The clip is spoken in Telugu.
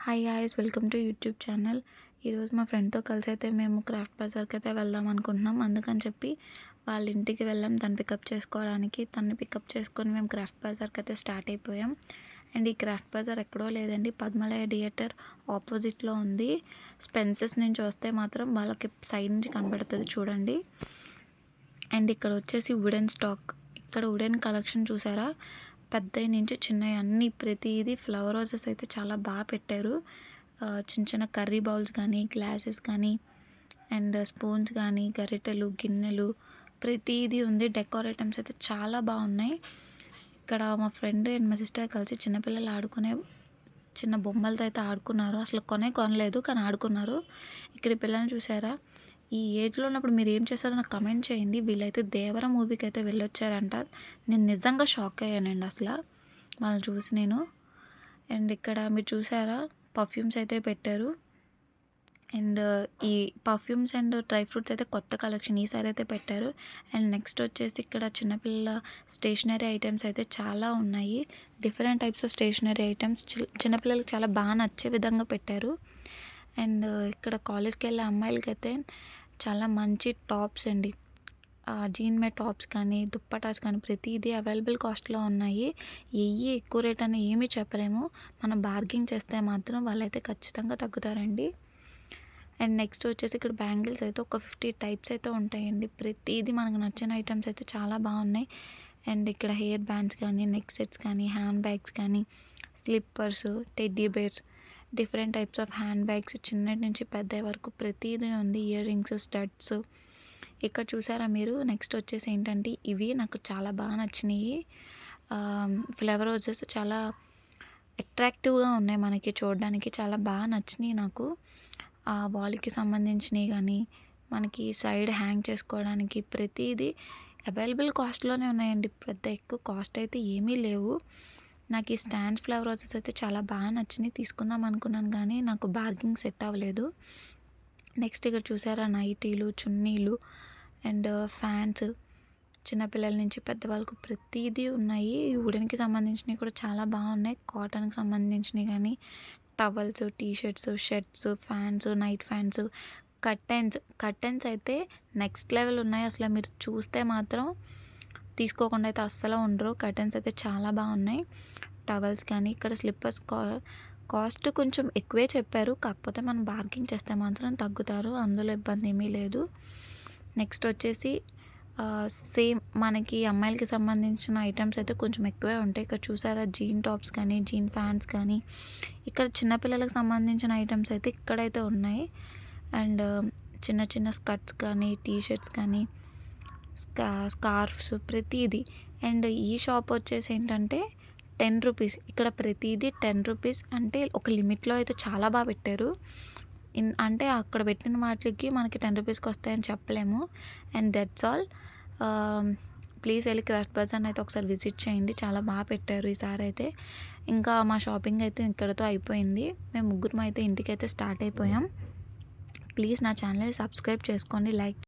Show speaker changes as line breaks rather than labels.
Hi guys, welcome to YouTube channel. ఈరోజు మా ఫ్రెండ్తో కలిసి అయితే మేము క్రాఫ్ట్ బజార్కి అయితే వెళ్దాం అనుకుంటున్నాం. అందుకని చెప్పి వాళ్ళ ఇంటికి వెళ్ళాం తను పికప్ చేసుకోవడానికి. తన్ని పికప్ చేసుకొని మేము క్రాఫ్ట్ బజార్కి అయితే స్టార్ట్ అయిపోయాం. అండ్ ఈ క్రాఫ్ట్ బజార్ ఎక్కడో లేదండి, పద్మలయ థియేటర్ ఆపోజిట్లో ఉంది. స్పెన్సెస్ నుంచి వస్తే మాత్రం వాళ్ళకి సైడ్ నుంచి కనబడుతుంది, చూడండి. అండ్ ఇక్కడ వచ్చేసి వుడెన్ స్టాక్, ఇక్కడ వుడెన్ కలెక్షన్ చూసారా, పెద్దవి నుంచి చిన్నవి అన్నీ ప్రతిదీ ఫ్లవర్ రోజెస్ అయితే చాలా బాగా పెట్టారు. చిన్న చిన్న కర్రీ బౌల్స్ కానీ, గ్లాసెస్ కానీ, అండ్ స్పూన్స్ కానీ, గరిటెలు, గిన్నెలు ప్రతిదీ ఉంది. డెకోర్ ఐటమ్స్ అయితే చాలా బాగున్నాయి. ఇక్కడ మా ఫ్రెండ్ అండ్ మా సిస్టర్ కలిసి చిన్నపిల్లలు ఆడుకునే చిన్న బొమ్మలతో అయితే ఆడుకున్నారు. అసలు కొనలేదు కానీ ఆడుకున్నారు. ఇక్కడ పిల్లల్ని చూసారా, ఈ ఏజ్లో ఉన్నప్పుడు మీరు ఏం చేస్తారో నాకు కమెంట్ చేయండి. వీళ్ళైతే దేవర మూవీకి అయితే వెళ్ళొచ్చారంట. నేను నిజంగా షాక్ అయ్యానండి అసలు వాళ్ళని చూసి నేను. అండ్ ఇక్కడ మీరు చూసారా, పర్ఫ్యూమ్స్ అయితే పెట్టారు. అండ్ ఈ పర్ఫ్యూమ్స్ అండ్ డ్రై ఫ్రూట్స్ అయితే కొత్త కలెక్షన్ ఈసారి అయితే పెట్టారు. అండ్ నెక్స్ట్ వచ్చేసి ఇక్కడ చిన్నపిల్లల స్టేషనరీ ఐటమ్స్ అయితే చాలా ఉన్నాయి. Different types of stationery items చిన్నపిల్లలకి చాలా బాగా నచ్చే విధంగా పెట్టారు. అండ్ ఇక్కడ కాలేజ్కి వెళ్ళే అమ్మాయిలకైతే చాలా మంచి టాప్స్ అండి, జీన్ మే టాప్స్ కానీ, దుప్పటాస్ కానీ ప్రతిదీ అవైలబుల్ కాస్ట్లో ఉన్నాయి. ఎక్కువ రేట్ అని ఏమీ చెప్పలేము. మనం బార్గింగ్ చేస్తే మాత్రం వాళ్ళైతే ఖచ్చితంగా తగ్గుతారండి. అండ్ నెక్స్ట్ వచ్చేసి ఇక్కడ బ్యాంగిల్స్ అయితే ఒక 50 టైప్స్ అయితే ఉంటాయండి. ప్రతిదీ మనకు నచ్చిన ఐటమ్స్ అయితే చాలా బాగున్నాయి. అండ్ ఇక్కడ హెయిర్ బ్యాండ్స్ కానీ, నెక్ సెట్స్ కానీ, హ్యాండ్ బ్యాగ్స్ కానీ, slippers, teddy bears, different types of hand bags చిన్నటి నుంచి పెద్ద వరకు ప్రతిదీ ఉంది. ఇయర్ రింగ్స్, స్టడ్స్ ఇక్కడ చూసారా మీరు. నెక్స్ట్ వచ్చేసి ఏంటంటే ఇవి నాకు చాలా బాగా నచ్చినాయి. ఫ్లవర్ రోజెస్ చాలా అట్రాక్టివ్గా ఉన్నాయి, మనకి చూడడానికి చాలా బాగా నచ్చినాయి నాకు. వాల్కి సంబంధించినవి కానీ, మనకి సైడ్ హ్యాంగ్ చేసుకోవడానికి ప్రతిదీ అవైలబుల్ కాస్ట్లోనే ఉన్నాయండి. పెద్ద ఎక్కువ కాస్ట్ అయితే ఏమీ లేవు. నాకు ఈ స్టాండ్ ఫ్లవర్ రోజెస్ అయితే చాలా బాగా నచ్చినాయి, తీసుకుందాం అనుకున్నాను కానీ నాకు బార్గింగ్ సెట్ అవ్వలేదు. నెక్స్ట్ ఇక్కడ చూసారా, నైటీలు, చున్నీలు అండ్ ఫ్యాన్స్ చిన్నపిల్లల నుంచి పెద్దవాళ్ళకు ప్రతిదీ ఉన్నాయి. వుడెన్కి సంబంధించినవి కూడా చాలా బాగున్నాయి. కాటన్కి సంబంధించినవి కానీ, towels, t-shirts, shirts, pants, night pants, curtains అయితే నెక్స్ట్ లెవెల్ ఉన్నాయి. అసలు మీరు చూస్తే మాత్రం తీసుకోకుండా అయితే అస్సలు ఉండరు. కర్టెన్స్ అయితే చాలా బాగున్నాయి. టవల్స్ కానీ, ఇక్కడ స్లిప్పర్స్ కాస్ట్ కొంచెం ఎక్కువే చెప్పారు, కాకపోతే మనం బార్గింగ్ చేస్తే మాత్రం తగ్గుతారు, అందులో ఇబ్బంది ఏమీ లేదు. నెక్స్ట్ వచ్చేసి సేమ్ మనకి అమ్మాయిలకి సంబంధించిన ఐటమ్స్ అయితే కొంచెం ఎక్కువే ఉంటాయి. ఇక్కడ చూసారా, జీన్ టాప్స్ కానీ, జీన్ ఫ్యాన్స్ కానీ, ఇక్కడ చిన్నపిల్లలకు సంబంధించిన ఐటమ్స్ అయితే ఇక్కడైతే ఉన్నాయి. అండ్ చిన్న చిన్న స్కర్ట్స్ కానీ, టీషర్ట్స్ కానీ, స్కార్ఫ్స్ ప్రతిదీ. అండ్ ఈ షాప్ వచ్చేసి ఏంటంటే 10 రూపీస్, ఇక్కడ ప్రతిదీ 10 రూపీస్. అంటే ఒక లిమిట్లో అయితే చాలా బాగా పెట్టారు. అంటే అక్కడ పెట్టిన వాటికి మనకి 10 రూపీస్కి వస్తాయని చెప్పలేము. And that's all. ప్లీజ్ వెళ్ళి క్రాఫ్ట్ బజార్ని అయితే ఒకసారి విజిట్ చేయండి, చాలా బాగా పెట్టారు ఈసారి అయితే. ఇంకా మా షాపింగ్ అయితే ఇక్కడతో అయిపోయింది. మేము ముగ్గురం అయితే ఇంటికి అయితే స్టార్ట్ అయిపోయాం. ప్లీజ్ నా ఛానల్ని సబ్స్క్రైబ్ చేసుకోండి, లైక్